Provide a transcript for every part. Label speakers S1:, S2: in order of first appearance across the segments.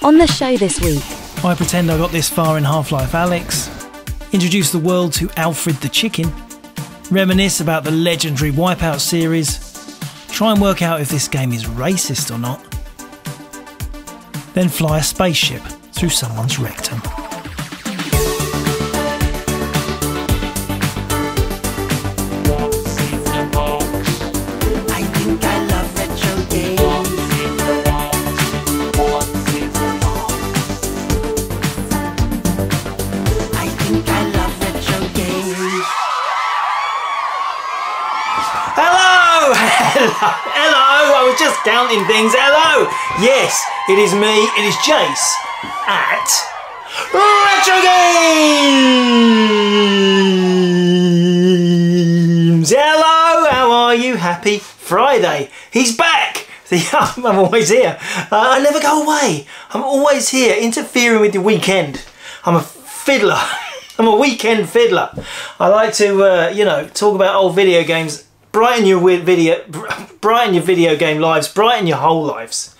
S1: On the show this week,
S2: I pretend I got this far in Half-Life Alyx, introduce the world to Alfred the Chicken, reminisce about the legendary Wipeout series, try and work out if this game is racist or not, then fly a spaceship through someone's rectum. Hello, I was just counting things. Hello, yes, it is me, it is Jace at Retrogames. Hello, how are you? Happy Friday. He's back. See, I'm always here. I never go away. I'm always here, interfering with your weekend. I'm a fiddler. I'm a weekend fiddler. I like to, you know, talk about old video games. Brighten your video game lives, brighten your whole lives.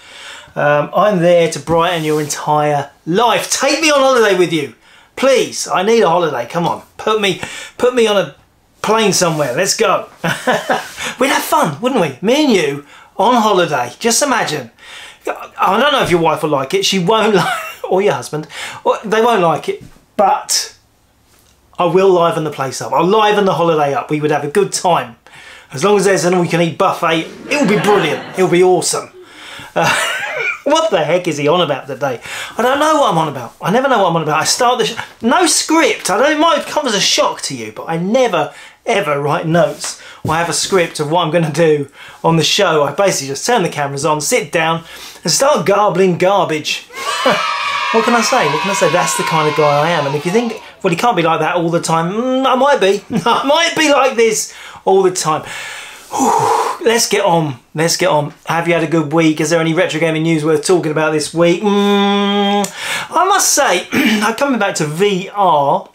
S2: I'm there to brighten your entire life. Take me on holiday with you, please. I need a holiday. Come on, put me on a plane somewhere. Let's go. We'd have fun, wouldn't we? Me and you on holiday. Just imagine. I don't know if your wife will like it. She won't like, or your husband. They won't like it, but I will liven the place up. I'll liven the holiday up. We would have a good time. As long as there's an all-you-can-eat buffet, it'll be brilliant. It'll be awesome. What the heck is he on about today? I don't know what I'm on about. I never know what I'm on about. I start the no script. I don't know, it might come as a shock to you, but I never, ever write notes or have a script of what I'm going to do on the show. I basically just turn the cameras on, sit down, and start garbling garbage. What can I say? What can I say? That's the kind of guy I am. And if you think, well, he can't be like that all the time, I might be. I might be like this all the time. Whew, let's get on. Let's get on. Have you had a good week? Is there any retro gaming news worth talking about this week? I must say, coming back to VR,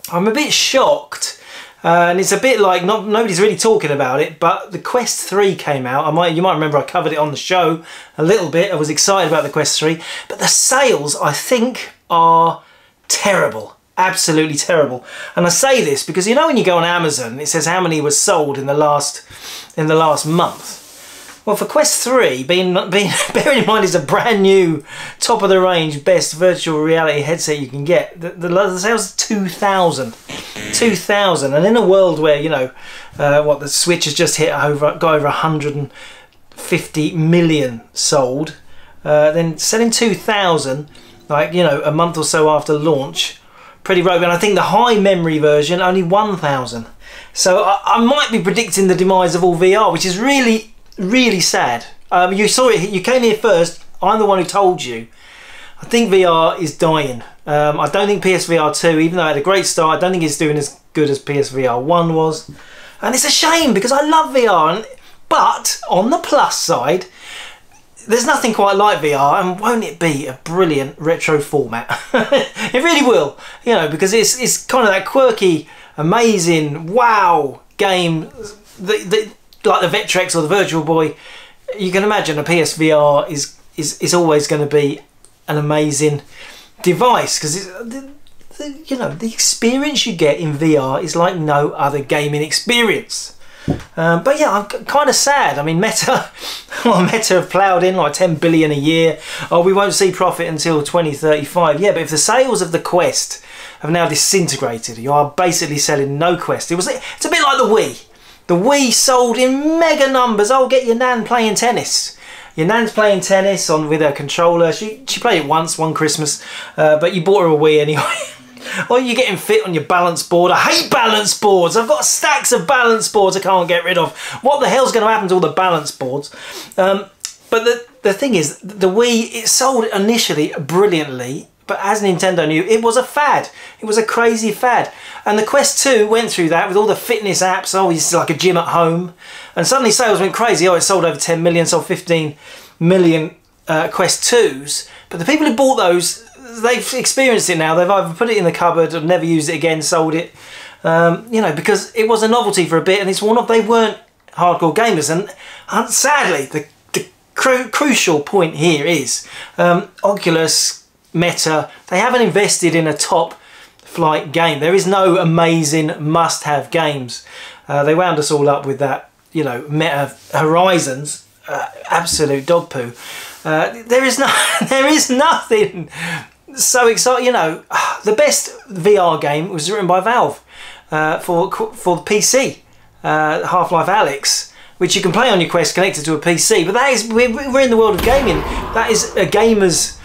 S2: I'm a bit shocked. And it's a bit like nobody's really talking about it, but the Quest 3 came out. You might remember I covered it on the show a little bit. I was excited about the Quest 3, but the sales, I think, are terrible. Absolutely terrible. And I say this because, you know, when you go on Amazon, it says how many was sold in the last month. Well, for Quest 3, bearing in mind it's a brand new, top of the range, best virtual reality headset you can get, the sales are 2,000. 2,000, and in a world where, you know, the Switch has just got over 150 million sold, then selling 2,000, like, you know, a month or so after launch, pretty rogue. And I think the high memory version only 1,000. So I might be predicting the demise of all VR, which is really, really sad. You saw it. You came here first. I'm the one who told you. I think VR is dying. I don't think PSVR 2, even though it had a great start, I don't think it's doing as good as PSVR 1 was. And it's a shame because I love VR. But on the plus side, there's nothing quite like VR, and won't it be a brilliant retro format? It really will, you know, because it's kind of that quirky, amazing, wow game, like the Vectrex or the Virtual Boy. You can imagine a PSVR is always going to be an amazing device, because you know, the experience you get in VR is like no other gaming experience. But yeah, I'm kind of sad. I mean, Meta have ploughed in like 10 billion a year. Oh, we won't see profit until 2035. Yeah, but if the sales of the Quest have now disintegrated, you are basically selling no Quest. It's a bit like the Wii. The Wii sold in mega numbers. Oh, get your nan playing tennis. Your nan's playing tennis with her controller. She played it once, one Christmas, but you bought her a Wii anyway. Or you're getting fit on your balance board. I hate balance boards. I've got stacks of balance boards I can't get rid of. What the hell's going to happen to all the balance boards? But the thing is, the Wii, it sold initially brilliantly, but as Nintendo knew, it was a fad. It was a crazy fad. And the Quest 2 went through that with all the fitness apps. Oh, it's like a gym at home. And suddenly sales went crazy. Oh, it sold over 10 million, sold 15 million Quest 2s. But the people who bought those, they've experienced it now. They've either put it in the cupboard or never used it again, sold it. You know, because it was a novelty for a bit, and it's worn off. They weren't hardcore gamers. And sadly, the crucial point here is Oculus, Meta, they haven't invested in a top flight game. There is no amazing must-have games. They wound us all up with that, you know, Meta Horizons, absolute dog poo. There is nothing so exciting. You know, the best VR game was written by Valve for the PC, Half-Life Alyx, which you can play on your Quest connected to a PC. But that is, we're in the world of gaming. That is a gamer's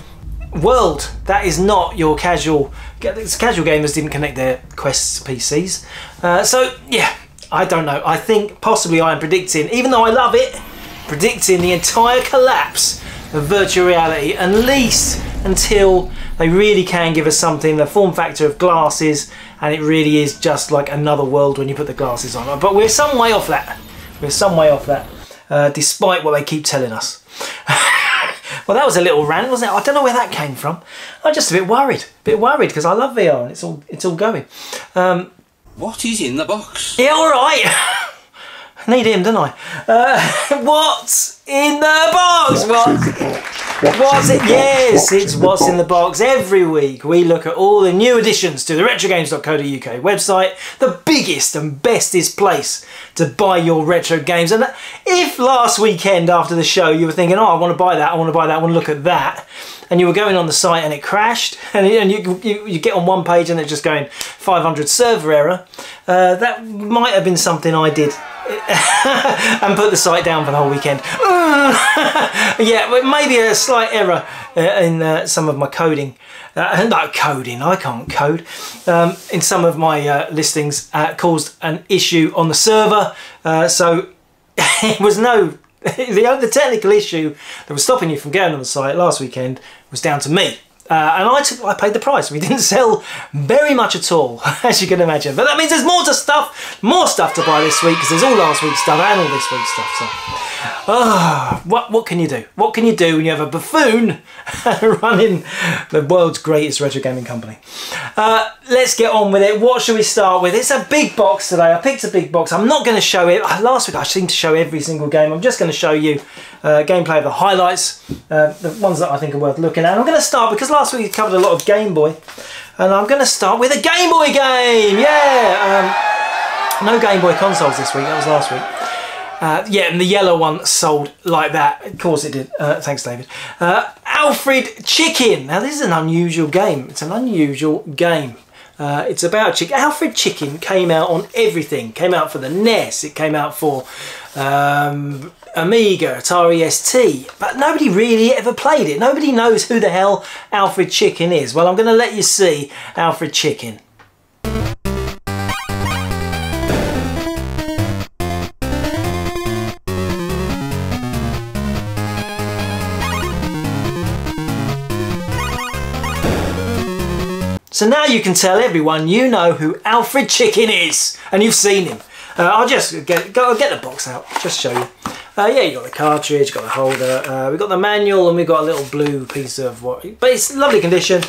S2: world. That is not your casual. Casual gamers didn't connect their Quests to PCs. So yeah, I don't know. I think possibly I am predicting, even though I love it, predicting the entire collapse of virtual reality, at least until they really can give us something, the form factor of glasses, and it really is just like another world when you put the glasses on. But we're some way off that. We're some way off that, despite what they keep telling us. Well, that was a little rant, wasn't it? I don't know where that came from. I'm just a bit worried because I love VR and it's all going.
S1: What is in the box?
S2: Yeah, all right. I need him, don't I? What's in the box? What's it? Yes, it's What's in the Box. Every week we look at all the new additions to the retrogames.co.uk website, the biggest and bestest place to buy your retro games. And if last weekend after the show you were thinking, oh, I want to buy that, I want to buy that, I want to look at that, and you were going on the site and it crashed, and you get on one page and it's just going 500 server error, that might have been something I did. And put the site down for the whole weekend. Yeah, maybe a slight error in some of my coding. Not coding, I can't code. In some of my listings caused an issue on the server. So it was the technical issue that was stopping you from going on the site last weekend was down to me. And I paid the price. We didn't sell very much at all, as you can imagine. But that means there's more stuff to buy this week, because there's all last week's stuff and all this week's stuff. So, what can you do? What can you do when you have a buffoon running the world's greatest retro gaming company? Let's get on with it. What should we start with? It's a big box today. I picked a big box. I'm not going to show it. Last week I seemed to show every single game. I'm just going to show you gameplay of the highlights, the ones that I think are worth looking at. And I'm going to start, because last week we covered a lot of Game Boy, and I'm going to start with a Game Boy game. Yeah, no Game Boy consoles this week. That was last week. Yeah, and the yellow one sold like that. Of course it did. Thanks, David. Alfred Chicken. Now this is an unusual game. It's an unusual game. It's about chicken. Alfred Chicken came out on everything. Came out for the NES. It came out for Amiga, Atari ST. But nobody really ever played it. Nobody knows who the hell Alfred Chicken is. Well, I'm going to let you see Alfred Chicken. So now you can tell everyone you know who Alfred Chicken is, and you've seen him. I'll just get the box out, just show you. Yeah, you got the cartridge, got the holder, we've got the manual, and we've got a little blue piece of what, but it's lovely condition.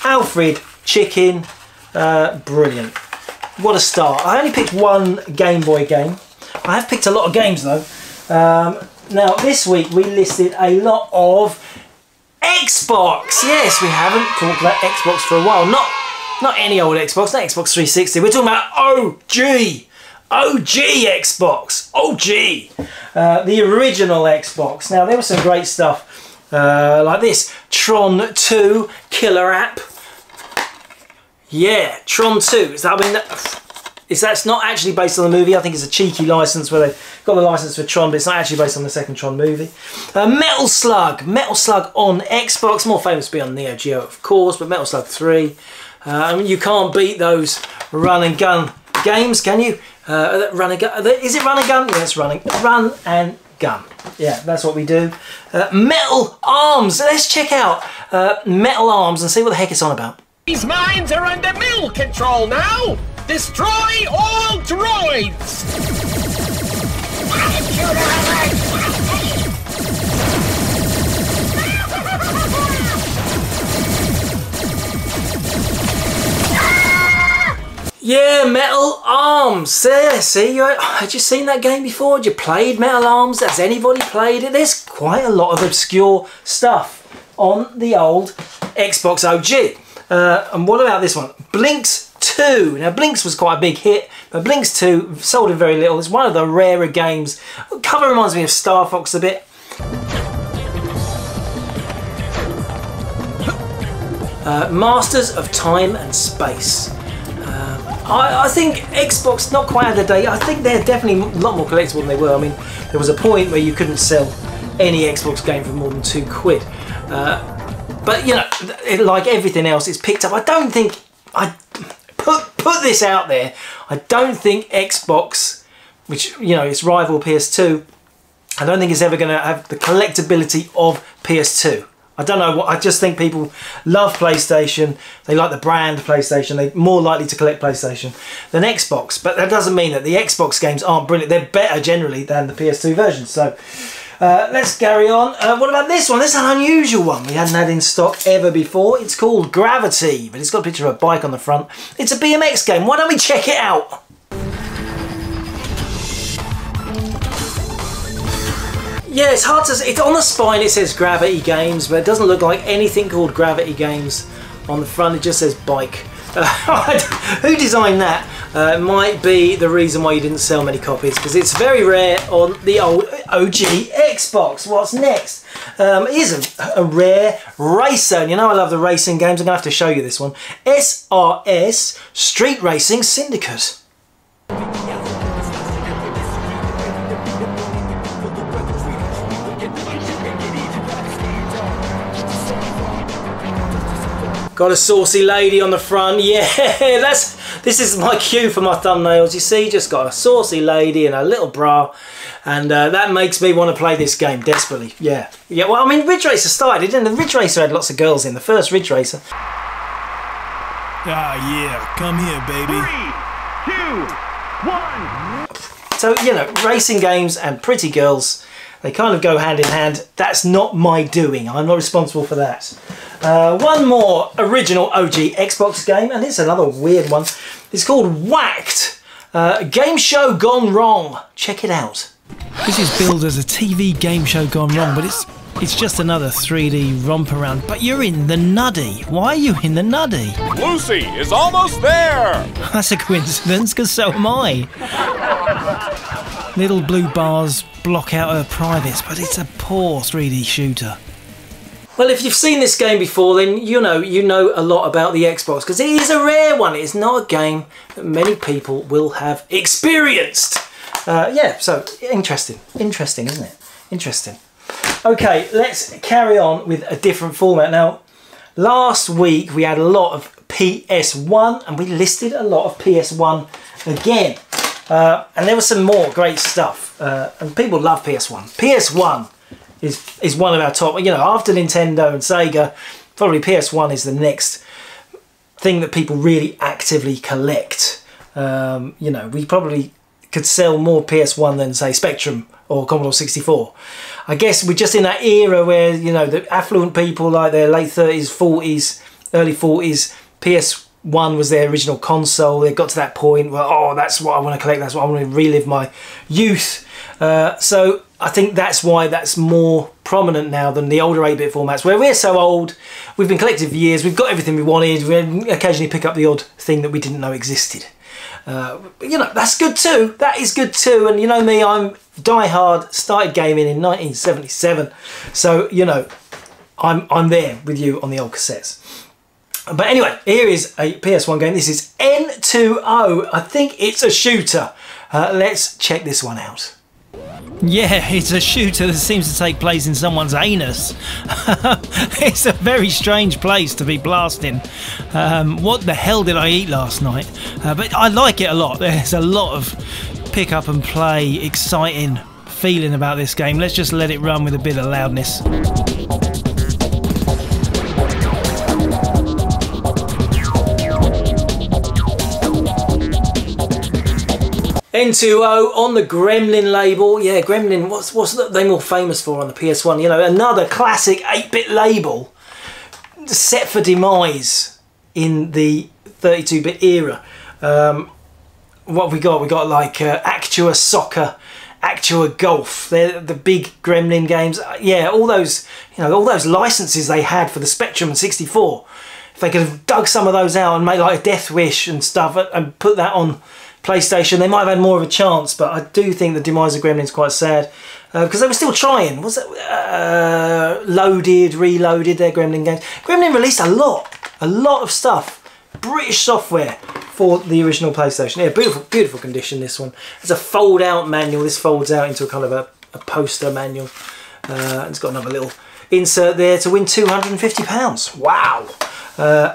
S2: Alfred Chicken, brilliant. What a start. I only picked one Game Boy game. I have picked a lot of games though. Now this week we listed a lot of Xbox. Yes, we haven't talked about Xbox for a while. Not any old Xbox, not Xbox 360. We're talking about OG Xbox. OG. The original Xbox. Now there was some great stuff like this. Tron 2 killer app. Yeah, Tron 2. That's not actually based on the movie. I think it's a cheeky license where they got the license for Tron, but it's not actually based on the second Tron movie. Metal Slug on Xbox, more famous to be on Neo Geo, of course, but Metal Slug 3. I mean, you can't beat those run and gun games, can you? Run and gun. Is it run and gun? Yeah, it's run and gun. Yeah, that's what we do. Metal Arms. Let's check out Metal Arms and see what the heck it's on about.
S3: These mines are under mill control now. Destroy all droids!
S2: Yeah, Metal Arms. There, see, had you seen that game before? Had you played Metal Arms? Has anybody played it? There's quite a lot of obscure stuff on the old Xbox OG. And what about this one? Blinks 2. Now, Blinks was quite a big hit, but Blinks 2 sold in very little. It's one of the rarer games. The cover reminds me of Star Fox a bit. Masters of Time and Space. I think Xbox not quite out of the date. I think they're definitely a lot more collectible than they were. I mean, there was a point where you couldn't sell any Xbox game for more than £2. But you know, like everything else, it's picked up. I don't think I put this out there. I don't think Xbox, which you know, its rival PS2, I don't think it's ever going to have the collectability of PS2. I don't know what, I just think people love PlayStation, they like the brand PlayStation, they're more likely to collect PlayStation than Xbox, but that doesn't mean that the Xbox games aren't brilliant, they're better generally than the PS2 version. So let's carry on. What about this one? This is an unusual one we hadn't had in stock ever before. It's called Gravity, but it's got a picture of a bike on the front. It's a BMX game, why don't we check it out? Yeah, it's hard to say. It's on the spine, it says Gravity Games, but it doesn't look like anything called Gravity Games on the front. It just says bike. Who designed that? It might be the reason why you didn't sell many copies, because it's very rare on the old OG Xbox. What's next? Is a rare racer. You know I love the racing games. I'm going to have to show you this one. SRS Street Racing Syndicate. Got a saucy lady on the front, yeah, this is my cue for my thumbnails, you see, just got a saucy lady in a little bra, and that makes me want to play this game desperately, yeah. Yeah, well, I mean, Ridge Racer started, didn't it? The Ridge Racer had lots of girls in, the first Ridge Racer.
S4: Ah, yeah, come here, baby.
S3: 3, 2, 1.
S2: So, you know, racing games and pretty girls, they kind of go hand in hand. That's not my doing, I'm not responsible for that. One more original OG Xbox game, and it's another weird one. It's called Whacked. Game show gone wrong. Check it out.
S4: This is billed as a TV game show gone wrong, but it's just another 3D romp around. But you're in the nuddy. Why are you in the nuddy?
S5: Lucy is almost there!
S4: That's a coincidence, because so am I. Little blue bars block out her privates, but it's a poor 3D shooter.
S2: Well, if you've seen this game before, then you know a lot about the Xbox, because it is a rare one. It's not a game that many people will have experienced. Yeah, so interesting, isn't it? Interesting. Okay, let's carry on with a different format. Now, last week we had a lot of PS1, and we listed a lot of PS1 again. And there was some more great stuff, and people love PS1. PS1 is one of our top, you know, after Nintendo and Sega, probably PS1 is the next thing that people really actively collect. You know, we probably could sell more PS1 than, say, Spectrum or Commodore 64. I guess we're just in that era where, you know, the affluent people, like their late 30s, 40s, early 40s, PS1 was their original console. They got to that point where, oh, that's what I want to collect, that's what I want to relive my youth. So I think that's why that's more prominent now than the older 8-bit formats, where we're so old, we've been collecting for years, we've got everything we wanted, we occasionally pick up the odd thing that we didn't know existed. You know, that's good too, that is good too, and you know me, I'm die-hard, started gaming in 1977, so you know, I'm there with you on the old cassettes. But anyway, here is a PS1 game. This is N2O. I think it's a shooter. Let's check this one out.
S4: Yeah, it's a shooter that seems to take place in someone's anus. It's a very strange place to be blasting. What the hell did I eat last night? But I like it a lot. There's a lot of pick up and play, exciting feeling about this game. Let's just let it run with a bit of loudness.
S2: N2O on the Gremlin label. Yeah, Gremlin, what's they more famous for on the PS1? You know, another classic 8-bit label set for demise in the 32-bit era. What have we got? We got like Actua Soccer, Actua Golf. They're the big Gremlin games. Yeah, all those, you know, all those licenses they had for the Spectrum and 64. If they could have dug some of those out and made like a Death Wish and stuff and put that on PlayStation, they might have had more of a chance. But I do think the demise of Gremlin's quite sad because they were still trying. Was it Loaded, Reloaded? Their Gremlin games. Gremlin released a lot of stuff. British software for the original PlayStation. Yeah, beautiful, beautiful condition. This one. It's a fold-out manual. This folds out into a kind of a poster manual. It's got another little insert there to win £250. Wow.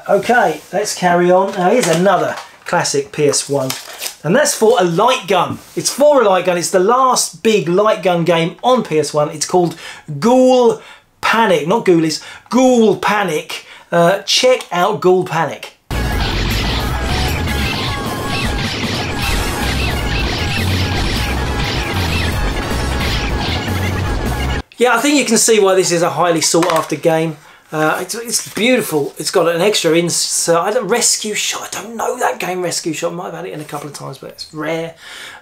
S2: Okay, let's carry on. Now here's another classic PS1, and that's for a light gun. It's for a light gun. It's the last big light gun game on PS1. It's called Ghoul Panic, not Ghoulies. Ghoul Panic. Check out Ghoul Panic. Yeah, I think you can see why this is a highly sought after game. It's beautiful. It's got an extra insert. Rescue Shot. I don't know that game, Rescue Shot. I might have had it in a couple of times, but it's rare.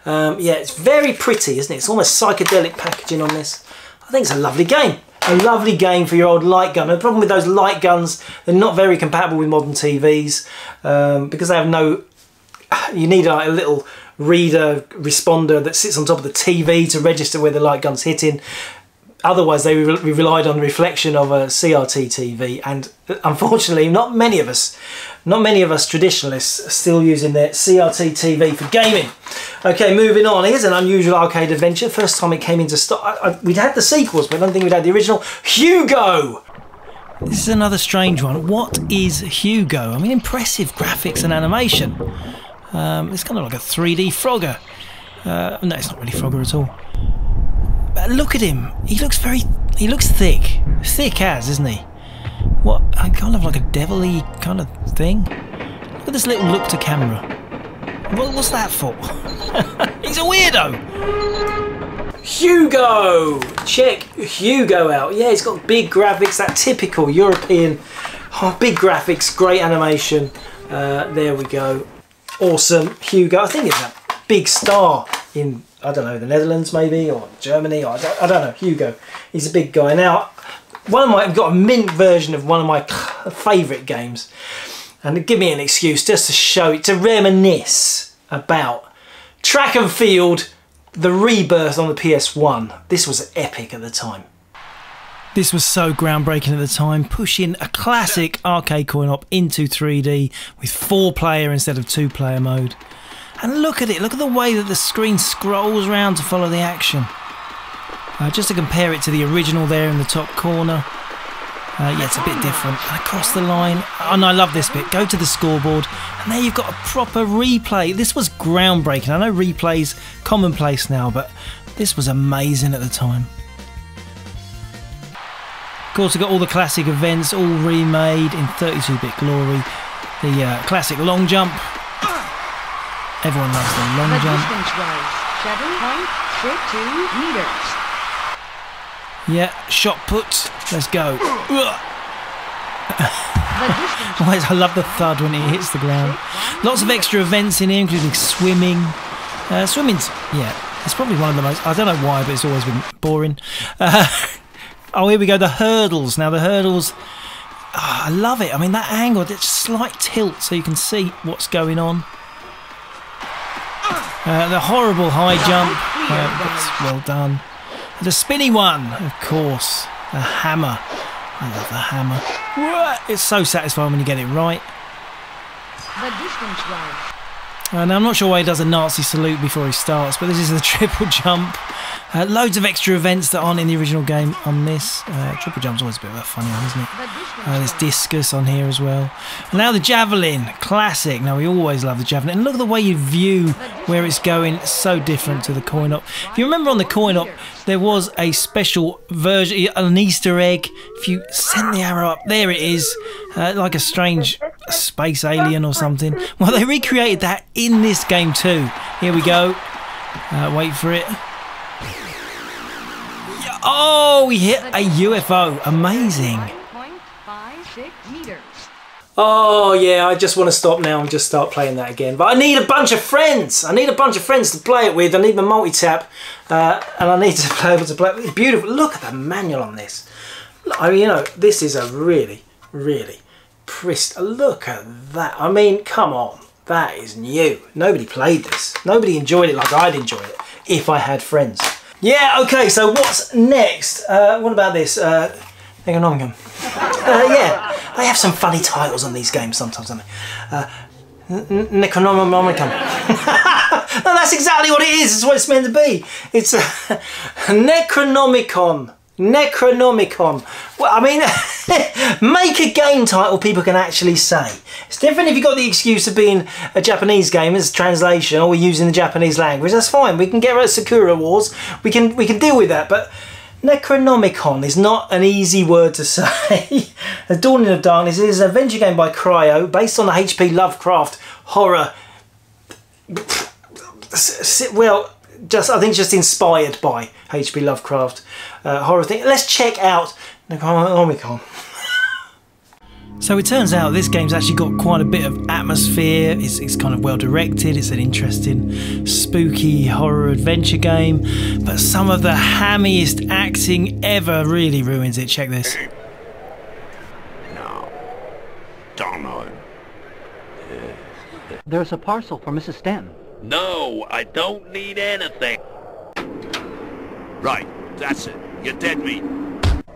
S2: Yeah, it's very pretty, isn't it? It's almost psychedelic packaging on this. I think it's a lovely game. A lovely game for your old light gun. And the problem with those light guns, they're not very compatible with modern TVs because they have no... You need like a little reader responder that sits on top of the TV to register where the light gun's hitting. Otherwise, they relied on the reflection of a CRT TV, and unfortunately, not many of us traditionalists are still using their CRT TV for gaming. Okay, moving on. Here's an unusual arcade adventure. First time it came into stock. We'd had the sequels, but I don't think we'd had the original. Hugo!
S4: This is another strange one. What is Hugo? I mean, impressive graphics and animation. It's kind of like a 3D Frogger. No, it's not really Frogger at all. But look at him. He looks thick. Thick as, isn't he? What, kind of like a devil-y kind of thing? Look at this little look to camera. What's that for? He's a weirdo.
S2: Hugo! Check Hugo out. Yeah, he's got big graphics, that typical European, big graphics, great animation. There we go. Awesome. Hugo, I think it's a big star in, I don't know, the Netherlands maybe, or Germany, or I don't know. Hugo, he's a big guy. Now, I've got a mint version of one of my favourite games, and give me an excuse just to show it, to reminisce about Track and Field, the rebirth on the PS1. This was epic at the time.
S4: This was so groundbreaking at the time, pushing a classic arcade coin-op into 3D with 4-player instead of 2-player mode. And look at it, look at the way that the screen scrolls around to follow the action. Just to compare it to the original there in the top corner. Yeah, it's a bit different. And across the line, and I love this bit, go to the scoreboard, and there you've got a proper replay. This was groundbreaking. I know replay's commonplace now, but this was amazing at the time. Of course, we've got all the classic events, all remade in 32-bit glory. The classic long jump. Everyone loves the long jump.
S6: Distance was 7.32 meters.
S4: Yeah, shot put. Let's go. I love the thud when it hits the ground. Lots of extra events in here, including swimming. Swimming's, yeah, it's probably one of the most, I don't know why, but it's always been boring. Oh, here we go, the hurdles. Now the hurdles, I love it. I mean, that angle, that slight tilt so you can see what's going on. The horrible high jump, that's well done. The spinny one, of course. The hammer. I love the hammer. It's so satisfying when you get it right.
S6: The distance was.
S4: Now I'm not sure why he does a Nazi salute before he starts, but this is the triple jump. Loads of extra events that aren't in the original game on this. Triple jump's always a bit of a funny one, isn't it? There's discus on here as well. And now the javelin, classic. Now we always love the javelin. And look at the way you view where it's going. It's so different to the coin-op. If you remember on the coin-op, there was a special version, an Easter egg. If you send the arrow up, there it is, like a strange space alien or something. Well, they recreated that in this game too. Here we go. Wait for it. Oh, we hit a UFO. Amazing.
S6: 8.56 meters.
S2: Oh yeah, I just want to stop now and just start playing that again. But I need a bunch of friends. I need a bunch of friends to play it with. I need my multi-tap, and I need to be able to play. It's beautiful. Look at the manual on this. I mean, you know, this is a really, really look at that. I mean, come on, that is new. Nobody played this. Nobody enjoyed it like I'd enjoy it if I had friends. Yeah. Okay. So what's next? What about this? Economicum. Yeah, they have some funny titles on these games sometimes, don't they? Necronomicon. No, that's exactly what it is. It's what it's meant to be. It's Necronomicon. Necronomicon. Well, I mean, make a game title people can actually say. It's different if you've got the excuse of being a Japanese game as translation, or we're using the Japanese language. That's fine. We can get rid of Sakura Wars. We can deal with that. But Necronomicon is not an easy word to say. The Dawning of Darkness is an adventure game by Cryo based on the H.P. Lovecraft horror. Well, I think just inspired by H.P. Lovecraft horror thing. Let's check out Necronomicon.
S4: So it turns out this game's actually got quite a bit of atmosphere. It's kind of well directed. It's an interesting, spooky horror adventure game. But some of the hammiest acting ever really ruins it. Check this.
S7: No. Don't know him.
S8: There's a parcel for Mrs. Stanton.
S7: No, I don't need anything. Right, that's it. You're dead meat.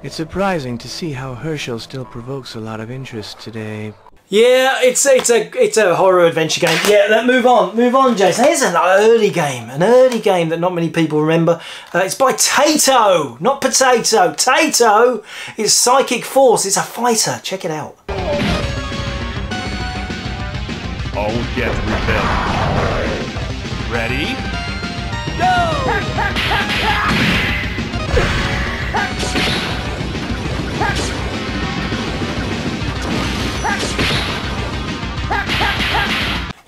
S9: It's surprising to see how Herschel still provokes a lot of interest today.
S2: Yeah, it's a horror adventure game. Yeah, move on, Jason. Here's an early game that not many people remember. It's by Taito, not Potato. Taito is Psychic Force. It's a fighter. Check it out.
S5: Oh, get rebellion. Ready? Go!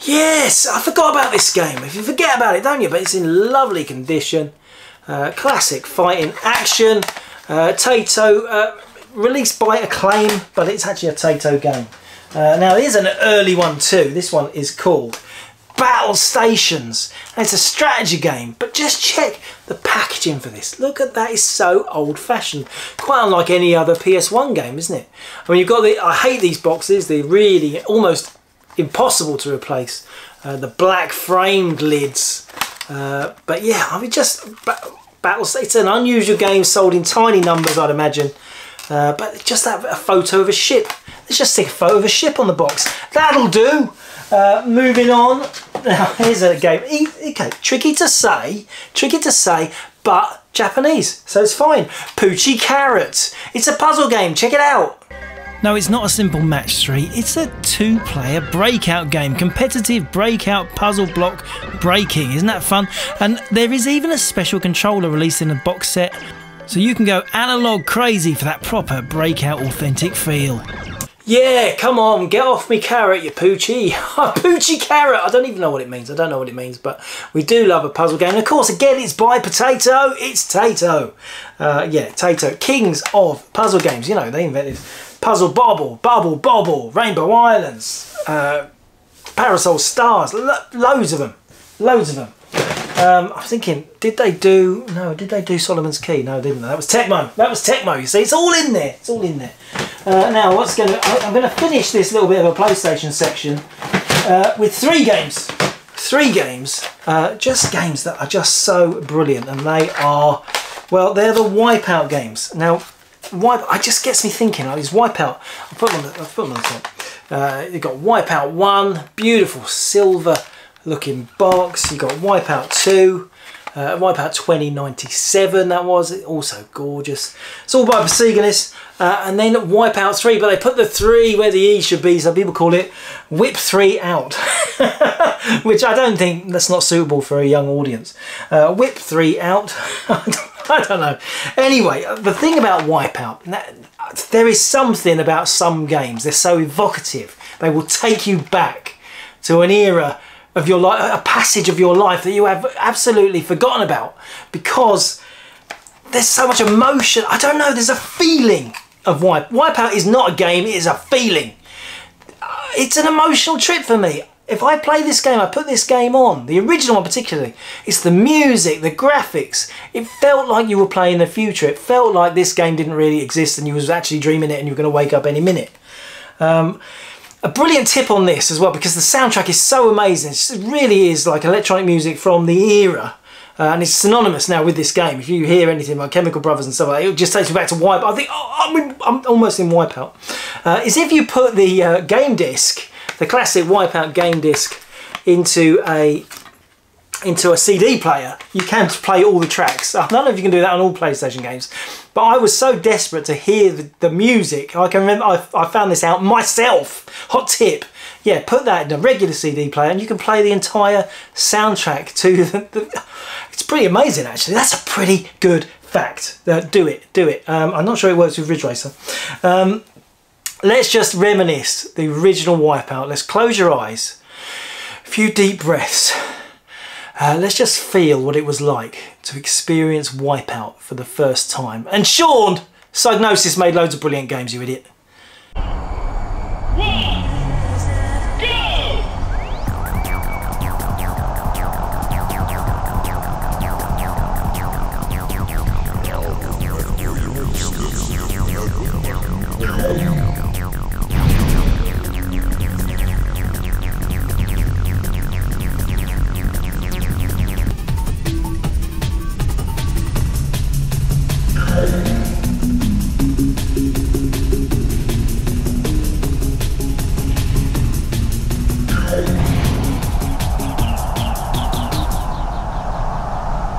S2: Yes, I forgot about this game. If you forget about it, don't you? But it's in lovely condition. Classic fighting action. Taito, released by Acclaim, but it's actually a Taito game. Now, here's an early one too. This one is called Battle Stations. And it's a strategy game, but just check the packaging for this. Look at that, it's so old-fashioned. Quite unlike any other PS1 game, isn't it? I mean, you've got I hate these boxes. They're really almost impossible to replace. The black framed lids. But yeah, I mean, just Battle. It's an unusual game, sold in tiny numbers, I'd imagine. But just have a photo of a ship. Let's just stick a photo of a ship on the box. That'll do. Moving on. Now here's a game. Okay, tricky to say, but Japanese, so it's fine. Poochie Carrot. It's a puzzle game. Check it out.
S4: No, it's not a simple match 3, it's a 2-player breakout game. Competitive breakout puzzle block breaking. Isn't that fun? And there is even a special controller released in a box set, so you can go analog crazy for that proper breakout authentic feel.
S2: Yeah, come on, get off me carrot, you Poochie. Poochie Carrot, I don't even know what it means. I don't know what it means, but we do love a puzzle game. And of course, again, it's by Potato. It's Taito. Yeah, Taito, kings of puzzle games. You know, they invented Puzzle Bobble, Bubble Bobble, Rainbow Islands, Parasol Stars, loads of them. I'm thinking, did they do Solomon's Key? No, didn't they? That was Tecmo. You see, it's all in there. Now, I'm going to finish this little bit of a PlayStation section with 3 games. 3 games, just games that are just so brilliant, and they are, well, they're the Wipeout games. Now, it just gets me thinking. Like, these Wipeout, I'll put them on the top. You've got Wipeout 1, beautiful silver looking box. You've got Wipeout 2, Wipeout 2097, that was also gorgeous. It's all by Protagonist. And then Wipeout 3, but they put the 3 where the E should be, so people call it Whip 3 Out, which I don't think that's not suitable for a young audience. Whip 3 Out. I don't know. Anyway, the thing about Wipeout, there is something about some games. They're so evocative. They will take you back to an era of your life, a passage of your life that you have absolutely forgotten about, because there's so much emotion. I don't know, there's a feeling of Wipeout is not a game, it is a feeling. it's an emotional trip for me. If I play this game, I put this game on, the original one particularly, it's the music, the graphics. It felt like you were playing the future. It felt like this game didn't really exist and you was actually dreaming it and you were going to wake up any minute. A brilliant tip on this as well, because the soundtrack is so amazing. It really is like electronic music from the era. And it's synonymous now with this game. If you hear anything like Chemical Brothers and stuff like that, it just takes you back to Wipeout. I think, oh, I'm almost in Wipeout. Is if you put the game disc, the classic Wipeout game disc, into a CD player, you can play all the tracks. I don't know if you can do that on all PlayStation games, but I was so desperate to hear the music. I can remember I found this out myself. Hot tip. Yeah, put that in a regular CD player and you can play the entire soundtrack to the it's pretty amazing actually. That's a pretty good fact. Do it. I'm not sure it works with Ridge Racer. Let's just reminisce the original Wipeout. Let's close your eyes. A few deep breaths. Let's just feel what it was like to experience Wipeout for the first time. And Sean, Psygnosis made loads of brilliant games, you idiot.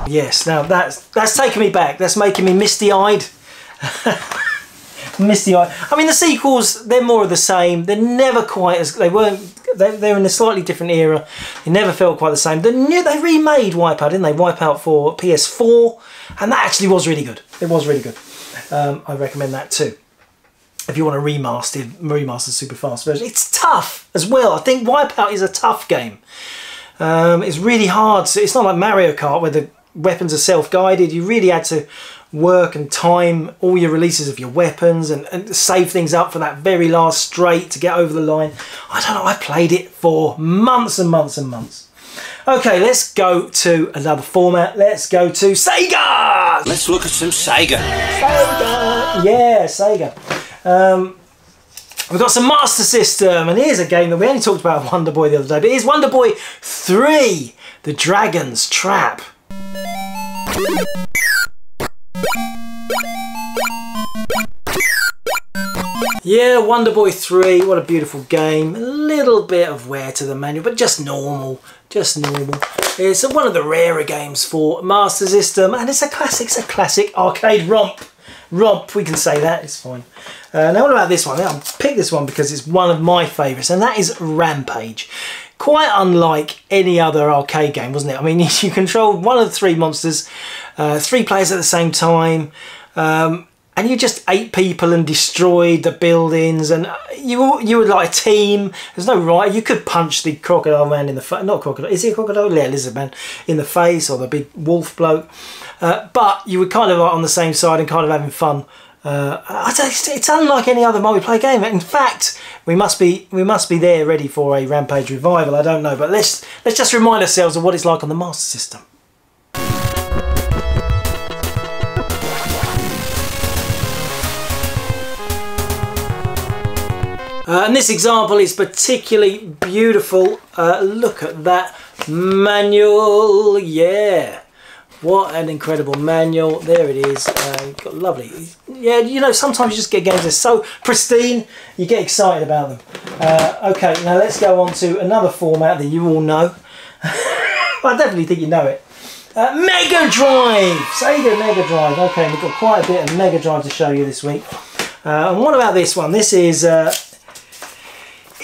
S2: Yes, now that's taking me back. That's making me misty-eyed. Misty-eyed. I mean, the sequels, they're more of the same. They're never quite as they're in a slightly different era. They never felt quite the same. They remade Wipeout, didn't they? Wipeout for PS4, and that actually was really good. It was really good. I recommend that too. If you want a remastered super fast version, it's tough as well. I think Wipeout is a tough game. It's really hard. It's not like Mario Kart where the weapons are self-guided. You really had to work and time all your releases of your weapons and save things up for that very last straight to get over the line. I don't know, I played it for months and months and months. Okay, let's go to another format. Let's go to Sega!
S1: Let's look at some Sega.
S2: Sega! Yeah, Sega. We've got some Master System, and here's a game that we only talked about Wonder Boy the other day, but here's Wonder Boy 3, The Dragon's Trap. Yeah, Wonder Boy 3, what a beautiful game. A little bit of wear to the manual, but just normal, just normal. It's one of the rarer games for Master System, and it's a classic arcade romp. Romp, we can say that, it's fine. Now what about this one? I picked this one because it's one of my favourites, and that is Rampage. Quite unlike any other arcade game, wasn't it? I mean, you controlled one of the three monsters, 3 players at the same time, and you just ate people and destroyed the buildings, and you were like a team. There's no right. You could punch the crocodile man in the face. Not crocodile. Is he a crocodile? Yeah, lizard man in the face, or the big wolf bloke. But you were kind of like on the same side and kind of having fun. It's unlike any other multiplayer game. In fact, we must be there ready for a Rampage revival. I don't know, but let's just remind ourselves of what it's like on the Master System. And this example is particularly beautiful. Look at that manual, yeah. What an incredible manual. There it is. Got lovely. Yeah, you know, sometimes you just get games that are so pristine, you get excited about them. Okay, now let's go on to another format that you all know. I definitely think you know it. Mega Drive! Sega Mega Drive. Okay, we've got quite a bit of Mega Drive to show you this week. And what about this one? This is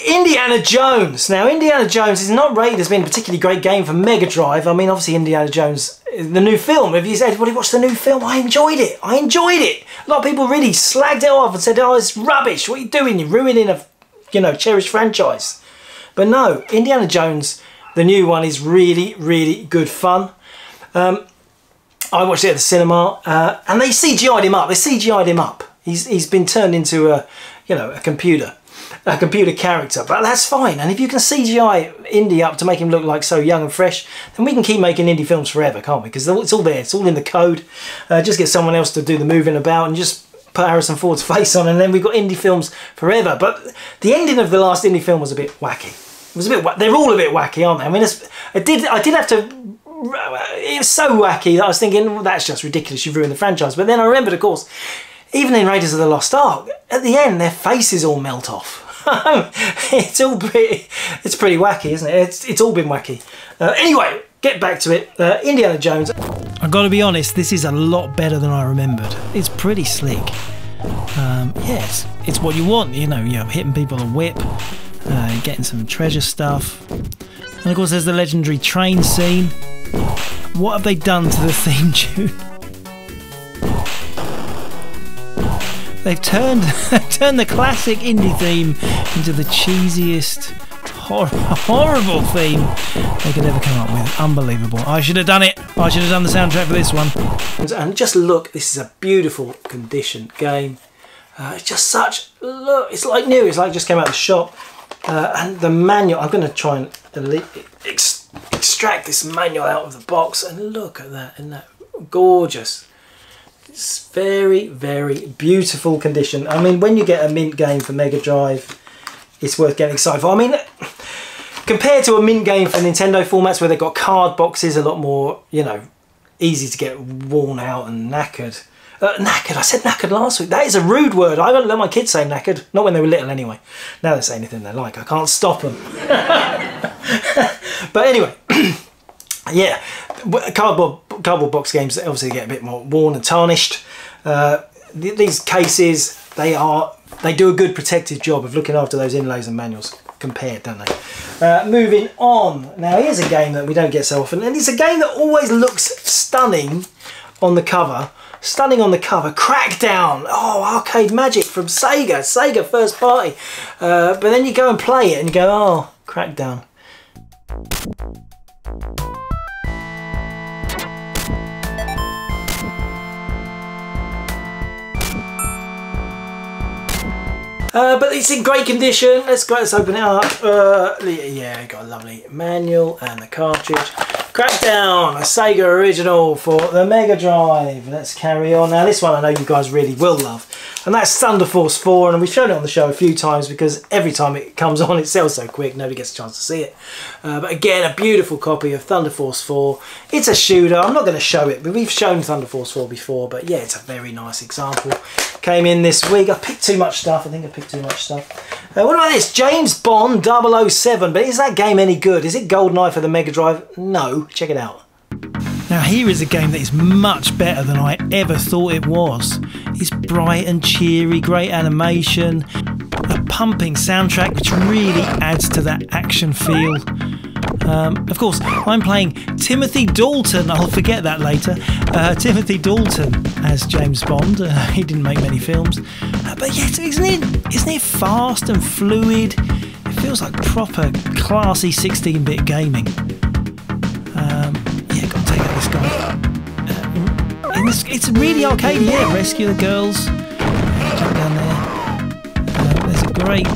S2: Indiana Jones. Now, Indiana Jones is not rated as being a particularly great game for Mega Drive. I mean, obviously Indiana Jones, the new film, if you said, everybody watched the new film, I enjoyed it. I enjoyed it. A lot of people really slagged it off and said, oh, it's rubbish. What are you doing? You're ruining a, you know, cherished franchise. But no, Indiana Jones, the new one, is really, really good fun. I watched it at the cinema, and they CGI'd him up. They CGI'd him up. He's been turned into a, you know, a computer. a computer character, but that's fine. And if you can CGI Indy up to make him look like so young and fresh, then we can keep making indie films forever, can't we? Because it's all there, it's all in the code. Just get someone else to do the moving about and just put Harrison Ford's face on, and then we've got indie films forever. But the ending of the last indie film was a bit wacky. It was a bit. They're all a bit wacky, aren't they? I mean, I did have to. It was so wacky that I was thinking, well, that's just ridiculous. You've ruined the franchise. But then I remembered, of course, even in Raiders of the Lost Ark, at the end, their faces all melt off. It's pretty wacky, isn't it? It's all been wacky. Anyway, get back to it. Indiana Jones.
S4: I've got to be honest, this is a lot better than I remembered. It's pretty slick. Yes, it's what you want, you know, you're hitting people with a whip, getting some treasure stuff. And of course there's the legendary train scene. What have they done to the theme tune? They've turned the classic indie theme into the cheesiest, horrible theme they could ever come up with. Unbelievable. I should have done it. I should have done the soundtrack for this one.
S2: And just look, this is a beautiful condition game. It's just such, look, it's like new. It's like it just came out of the shop. And the manual, I'm going to try and extract this manual out of the box, and look at that, isn't that gorgeous? It's very, very beautiful condition. I mean, when you get a mint game for Mega Drive, it's worth getting excited for. I mean, compared to a mint game for Nintendo formats where they've got card boxes, a lot more, you know, easy to get worn out and knackered. Knackered, I said knackered last week. That is a rude word. I haven't let my kids say knackered. Not when they were little anyway. Now they say anything they like. I can't stop them. But anyway, yeah, cardboard box games obviously get a bit more worn and tarnished. These cases, they do a good protective job of looking after those inlays and manuals compared, don't they? Moving on. Now here's a game that we don't get so often, and it's a game that always looks stunning on the cover. Stunning on the cover, Crackdown. Oh, arcade magic from Sega. Sega first party. But then you go and play it and you go, oh, Crackdown. But it's in great condition. Let's open it up. Yeah, got a lovely manual and the cartridge. Crackdown, a Sega original for the Mega Drive. Let's carry on. Now this one I know you guys really will love, and that's Thunder Force 4, and we've shown it on the show a few times because every time it comes on it sells so quick nobody gets a chance to see it. But again, a beautiful copy of Thunder Force 4. It's a shooter. I'm not going to show it, but we've shown Thunder Force 4 before, but yeah, it's a very nice example. Came in this week. I picked too much stuff. I think I picked too much stuff. What about this? James Bond 007. But is that game any good? Is it GoldenEye for the Mega Drive? No. Check it out.
S4: Now here is a game that is much better than I ever thought it was. It's bright and cheery, great animation, a pumping soundtrack which really adds to that action feel. Of course, I'm playing Timothy Dalton. I'll forget that later. Timothy Dalton as James Bond. He didn't make many films, but yes, isn't it fast and fluid? It feels like proper classy 16-bit gaming. Yeah, got to take out this guy. It's really arcadey. Yeah, rescue the girls. Jump down there. There's a great.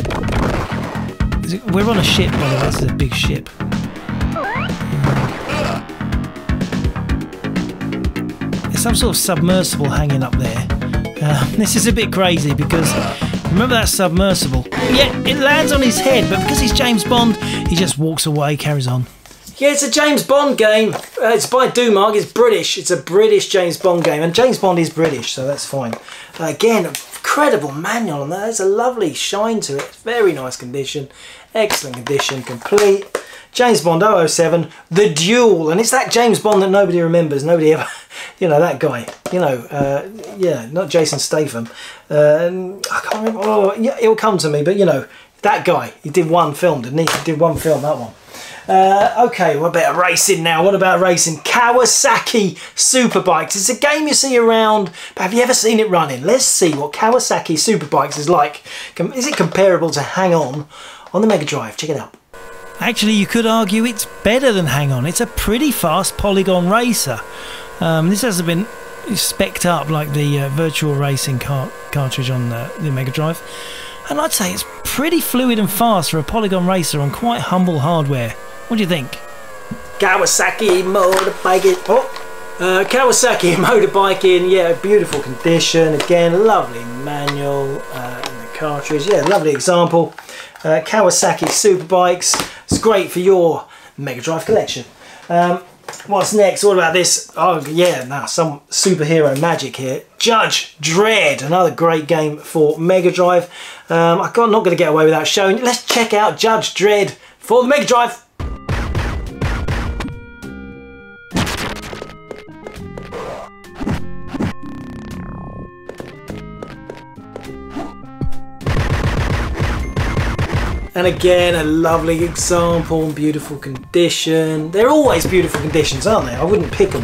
S4: We're on a ship, by the way. This is a big ship. Some sort of submersible hanging up there. This is a bit crazy because remember that submersible? Yeah, it lands on his head, but because he's James Bond, he just walks away, carries on.
S2: Yeah, it's a James Bond game. It's by Dumark. It's British. It's a British James Bond game, and James Bond is British, so that's fine. Again, incredible manual on that. There's a lovely shine to it. Very nice condition. Excellent condition. Complete. James Bond 007, The Duel, and it's that James Bond that nobody remembers. Nobody ever, you know, that guy. You know, yeah, not Jason Statham. I can't remember. Oh, yeah, it'll come to me, but you know, that guy. He did one film, didn't he? He did one film, that one. Okay, what about racing now? What about racing? Kawasaki Superbikes. It's a game you see around, but have you ever seen it running? Let's see what Kawasaki Superbikes is like. Is it comparable to Hang On the Mega Drive? Check it out.
S4: Actually, you could argue it's better than Hang On. It's a pretty fast polygon racer. This hasn't been spec'd up like the Virtual Racing cartridge on the Mega Drive. And I'd say it's pretty fluid and fast for a polygon racer on quite humble hardware. What do you think?
S2: Kawasaki motorbiking. Kawasaki motorbiking. Yeah, beautiful condition. Again, lovely manual and the cartridge. Yeah, lovely example. Kawasaki Superbikes. It's great for your Mega Drive collection. What's next? What about this? Oh yeah, now some superhero magic here. Judge Dredd, another great game for Mega Drive. I'm not going to get away without showing you. Let's check out Judge Dredd for the Mega Drive. And again, a lovely example, beautiful condition. They're always beautiful conditions, aren't they? I wouldn't pick them.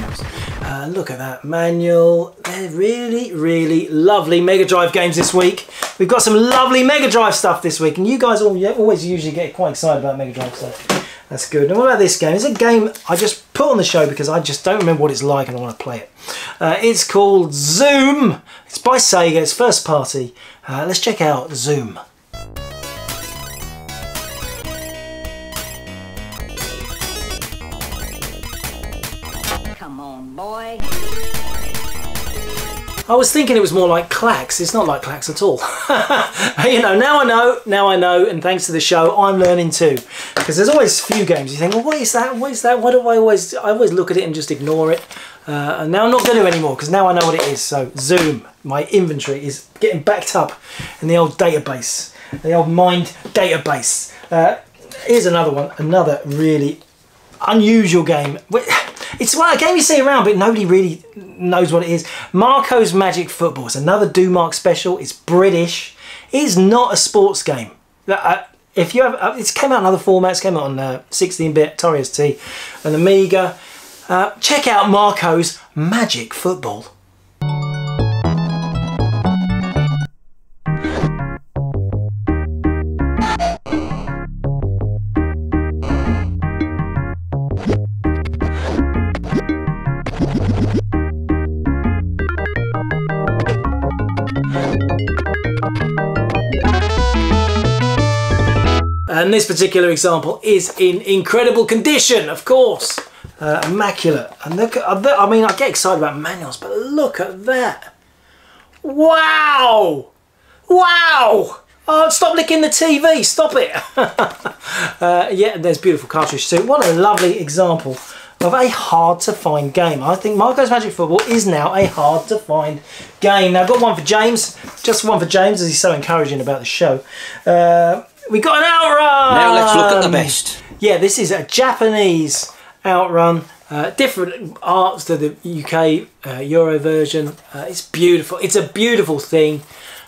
S2: Look at that manual. They're really, really lovely Mega Drive games this week. We've got some lovely Mega Drive stuff this week, and you guys always usually get quite excited about Mega Drive stuff. That's good. And what about this game? It's a game I just put on the show because I just don't remember what it's like and I want to play it. It's called Zoom. It's by Sega. It's first party. Let's check out Zoom.
S6: Boy.
S2: I was thinking it was more like Clax. It's not like Clax at all. You know, now I know, and thanks to the show, I'm learning too. Because there's always a few games you think, well, what is that? What is that? Why do I always look at it and just ignore it? And now I'm not going to anymore because now I know what it is. So Zoom, my inventory is getting backed up in the old database, the old Mind database. Here's another one, another really unusual game. It's a game you see around, but nobody really knows what it is. Marco's Magic Football. It's another Dumark special. It's British. It is not a sports game. If you have, it's came out in other formats. Came out on 16-bit, Atari ST, and Amiga. Check out Marco's Magic Football. And this particular example is in incredible condition, of course. Immaculate. And look at, I mean, I get excited about manuals, but look at that. Wow! Wow! Oh, stop licking the TV, stop it. Yeah, there's beautiful cartridge too. What a lovely example of a hard to find game. I think Marco's Magic Football is now a hard to find game. Now I've got one for James, just one for James as he's so encouraging about the show. We got an outrun!
S1: Now let's look at the best.
S2: Yeah, this is a Japanese outrun. Different arts to the UK Euro version. It's beautiful. It's a beautiful thing.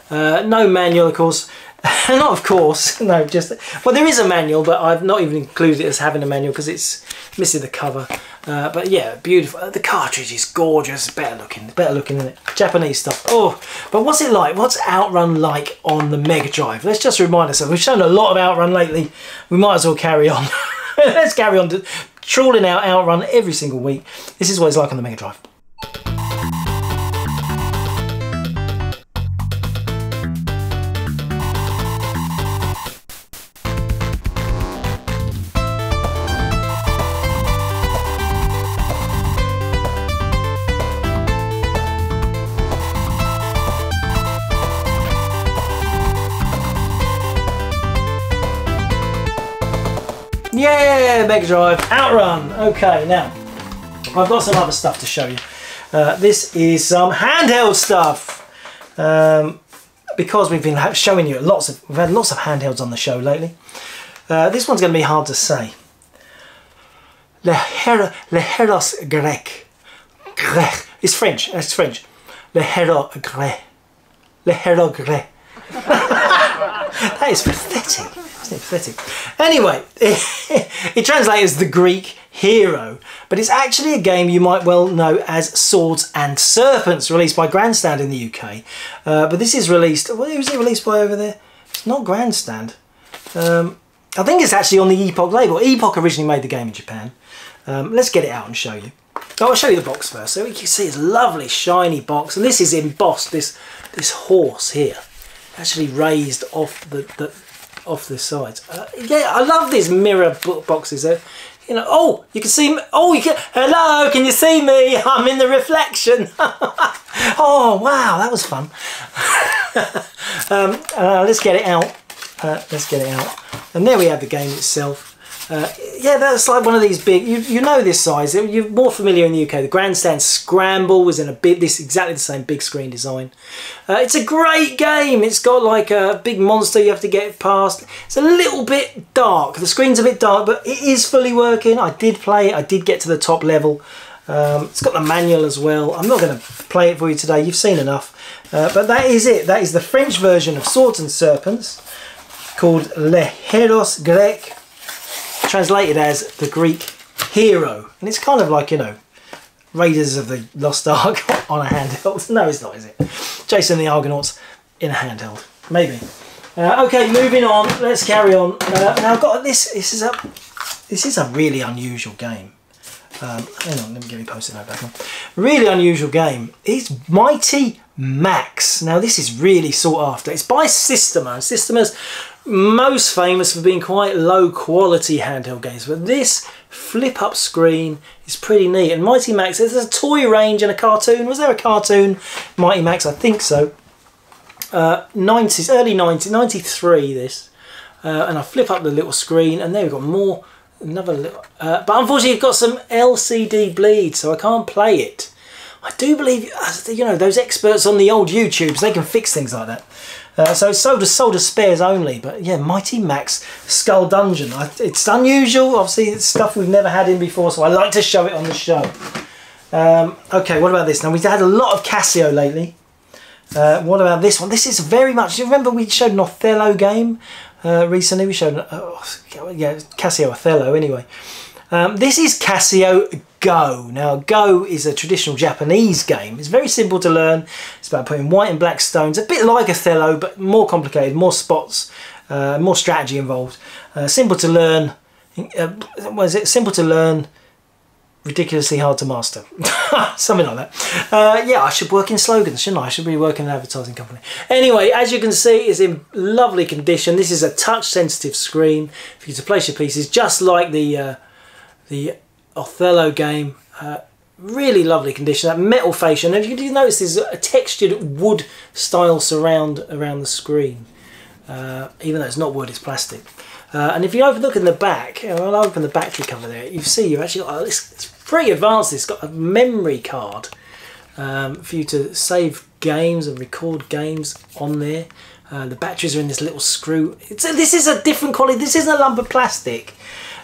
S2: No manual, of course. Not of course. No, just... Well, there is a manual, but I've not even included it as having a manual because it's missing the cover. But yeah, beautiful. The cartridge is gorgeous. Better looking than it. Japanese stuff. Oh, but what's it like? What's Outrun like on the Mega Drive? Let's just remind ourselves. We've shown a lot of Outrun lately. We might as well carry on. Let's carry on to trawling out Outrun every single week. This is what it's like on the Mega Drive. Yeah, Mega Drive, Outrun. Okay, now, I've got some other stuff to show you. This is some handheld stuff. Because we've been showing you we've had lots of handhelds on the show lately. This one's going to be hard to say. Le Heros Grec. It's French, it's French. Le Hero Grec. Le Hero Grec. That is pathetic. Isn't it pathetic? Anyway, it translates as the Greek hero, but it's actually a game you might well know as Swords and Serpents, released by Grandstand in the UK. But this is released, what was it released by over there? It's not Grandstand. I think it's actually on the Epoch label. Epoch originally made the game in Japan. Let's get it out and show you. Oh, I'll show you the box first. So you can see it's a lovely shiny box, and this is embossed, this horse here, actually raised off the off the sides. Yeah, I love these mirror boxes. You know, oh, you can see me. Oh, you can. Hello, can you see me? I'm in the reflection. Oh, wow, that was fun. Let's get it out. Let's get it out. And there we have the game itself. Yeah, that's like one of these big. You know this size. You're more familiar in the UK. The Grandstand Scramble was in exactly the same big screen design. It's a great game. It's got like a big monster you have to get past. It's a little bit dark. The screen's a bit dark, but it is fully working. I did play it. I did get to the top level. It's got the manual as well. I'm not going to play it for you today. You've seen enough. But that is it. That is the French version of Swords and Serpents, called Les Héros Grecs, translated as the Greek hero. And it's kind of like, you know, Raiders of the Lost Ark on a handheld. No, it's not, is it? Jason the Argonauts in a handheld. Maybe. Okay, moving on. Let's carry on. Now I've got this. This is a really unusual game. Hang on, let me get my post-it note back on. Really unusual game. It's Mighty Max. Now this is really sought after. It's by Systema. Systema's most famous for being quite low quality handheld games, but this flip up screen is pretty neat. And Mighty Max, there's a toy range and a cartoon. Was there a cartoon Mighty Max? I think so. 90s, early 90s, 93 this. And I flip up the little screen and there we've got more. Another little, but unfortunately you've got some LCD bleed, so I can't play it. I do believe, you know, those experts on the old YouTubes, they can fix things like that. So it's sold as spares only. But yeah, Mighty Max Skull Dungeon. It's unusual. Obviously, it's stuff we've never had in before, so I like to show it on the show. Okay, what about this? Now, we've had a lot of Casio lately. What about this one? This is very much. Do you remember we showed an Othello game recently? We showed, yeah, Casio Othello. Anyway, this is Casio Go. Now, Go is a traditional Japanese game. It's very simple to learn. It's about putting white and black stones, a bit like Othello, but more complicated, more spots, more strategy involved. Simple to learn. What is it? Simple to learn, ridiculously hard to master. Something like that. Yeah, I should work in slogans, shouldn't I? I should be working in an advertising company. Anyway, as you can see, it's in lovely condition. This is a touch-sensitive screen for you to place your pieces, just like the Othello game. Really lovely condition. That metal fascia. And if you notice, there's a textured wood style surround around the screen. Even though it's not wood, it's plastic. And if you look in the back, I'll open the battery cover there, you see you've actually got, it's pretty advanced. It's got a memory card for you to save games and record games on there. The batteries are in this little screw. This is a different quality. This isn't a lump of plastic.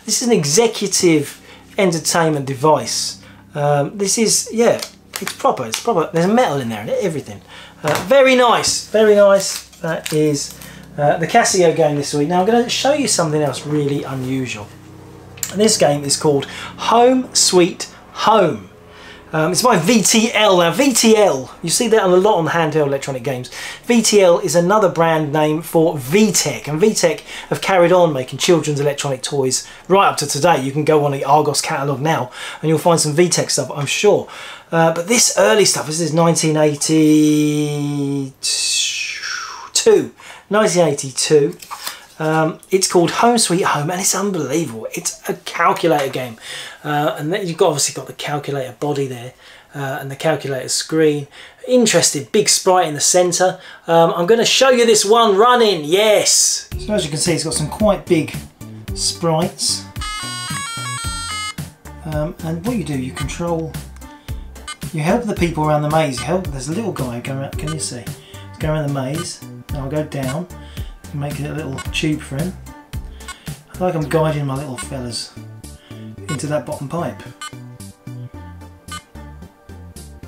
S2: This is an executive entertainment device. This is, yeah, it's proper. It's proper. There's metal in there and everything. Very nice. Very nice. That is the Casio game this week. Now I'm going to show you something else really unusual. And this game is called Home Sweet Home. It's by VTL. Now VTL, you see that a lot on handheld electronic games. VTL is another brand name for VTech, and VTech have carried on making children's electronic toys right up to today. You can go on the Argos catalogue now and you'll find some VTech stuff, I'm sure. But this early stuff, this is 1982. 1982. It's called Home Sweet Home and it's unbelievable. It's a calculator game, and then you've obviously got the calculator body there and the calculator screen. Interesting big sprite in the centre. I'm going to show you this one running. Yes. So as you can see, it's got some quite big sprites, and what you do, you help the people around the maze. There's a little guy going around. Can you see? He's going around the maze. Now I'll go down. Make a little tube for him. I like I'm guiding my little fellas into that bottom pipe.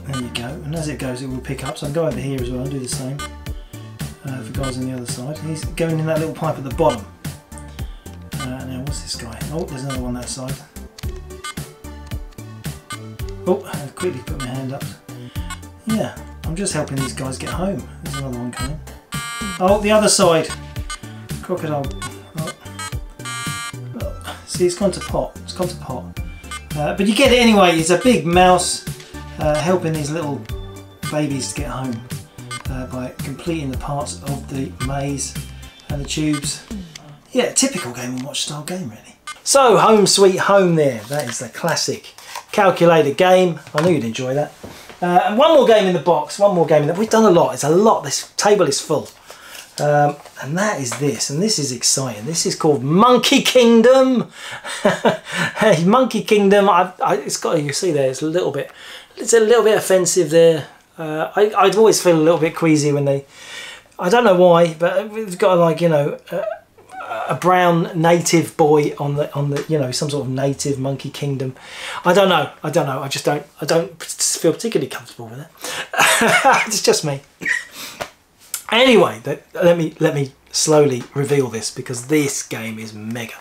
S2: There you go, and as it goes it will pick up, so I'll go over here as well and do the same for guys on the other side. He's going in that little pipe at the bottom. Now what's this guy? Oh, there's another one that side. Oh, I quickly put my hand up. Yeah, I'm just helping these guys get home. There's another one coming. Oh, the other side. Crocodile. Oh. See, it's gone to pot. It's gone to pot. But you get it anyway. It's a big mouse helping these little babies to get home by completing the parts of the maze and the tubes. yeah, typical Game & Watch style game really. So Home Sweet Home there, that is the classic calculator game. I knew you'd enjoy that. And one more game in the box, we've done a lot, it's a lot, this table is full. And that is this, and this is exciting. This is called Monkey Kingdom. Monkey Kingdom, it's got, you see there, it's a little bit offensive there. I'd always feel a little bit queasy when they, I don't know why, but it's got like, you know, a brown native boy on the you know, some sort of native Monkey Kingdom. I don't know, I don't feel particularly comfortable with it. It's just me. Anyway, let me slowly reveal this, because this game is mega.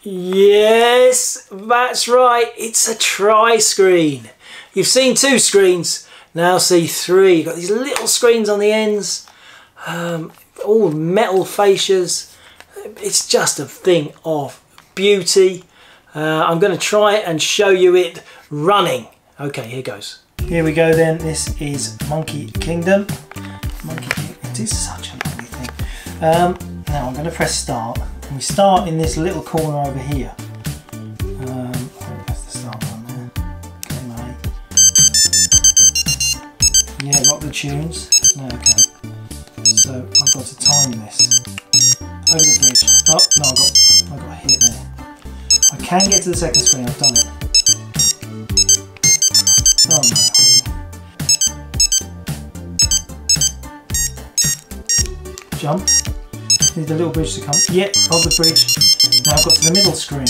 S2: Yes, that's right, it's a tri-screen. You've seen 2 screens, now see 3. You've got these little screens on the ends, all metal fascias. It's just a thing of beauty. I'm going to try and show you it running. Okay, here goes. Here we go then, this is Monkey Kingdom. It is such a lovely thing. Now I'm going to press start, and we start in this little corner over here. That's the start one there. Okay, mate. Yeah, got the tunes. No, okay. So I've got to time this over the bridge. Oh no, I got hit there. I can get to the second screen. I've done it. Oh no. Jump. Need the little bridge to come. Yep, of the bridge. Now I've got to the middle screen.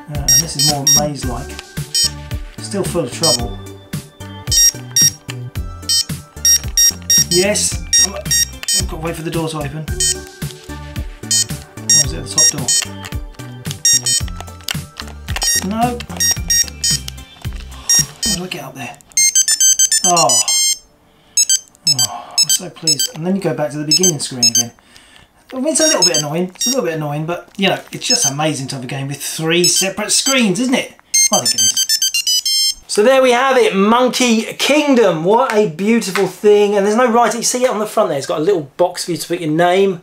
S2: And this is more maze-like. Still full of trouble. Yes. I've got to wait for the door to open. Oh, is it at the top door? No. How do I get up there? Oh. I'm so pleased. And then you go back to the beginning screen again. I mean, it's a little bit annoying. But you know, it's just amazing to have a game with 3 separate screens, isn't it? I think it is. So there we have it, Monkey Kingdom. What a beautiful thing. And there's no writing. You see it on the front there. It's got a little box for you to put your name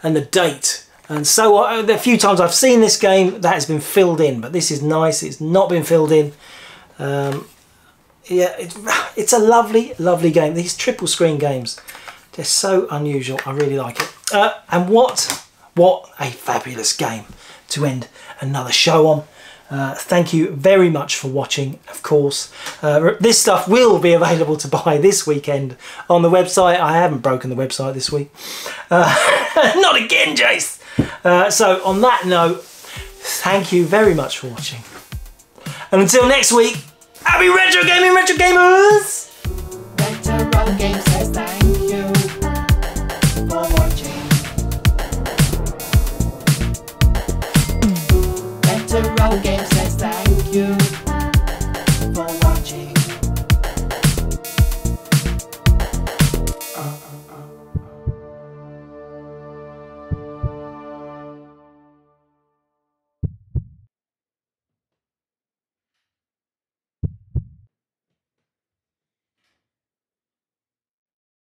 S2: and the date. And so the few times I've seen this game, that has been filled in. But this is nice. It's not been filled in. Yeah, it's a lovely, lovely game. These triple screen games, they're so unusual. I really like it. And what a fabulous game to end another show on. Thank you very much for watching, of course. This stuff will be available to buy this weekend on the website. I haven't broken the website this week. Not again, Jace! So on that note, thank you very much for watching. And until next week, happy retro gaming, retro gamers!
S10: Retro games,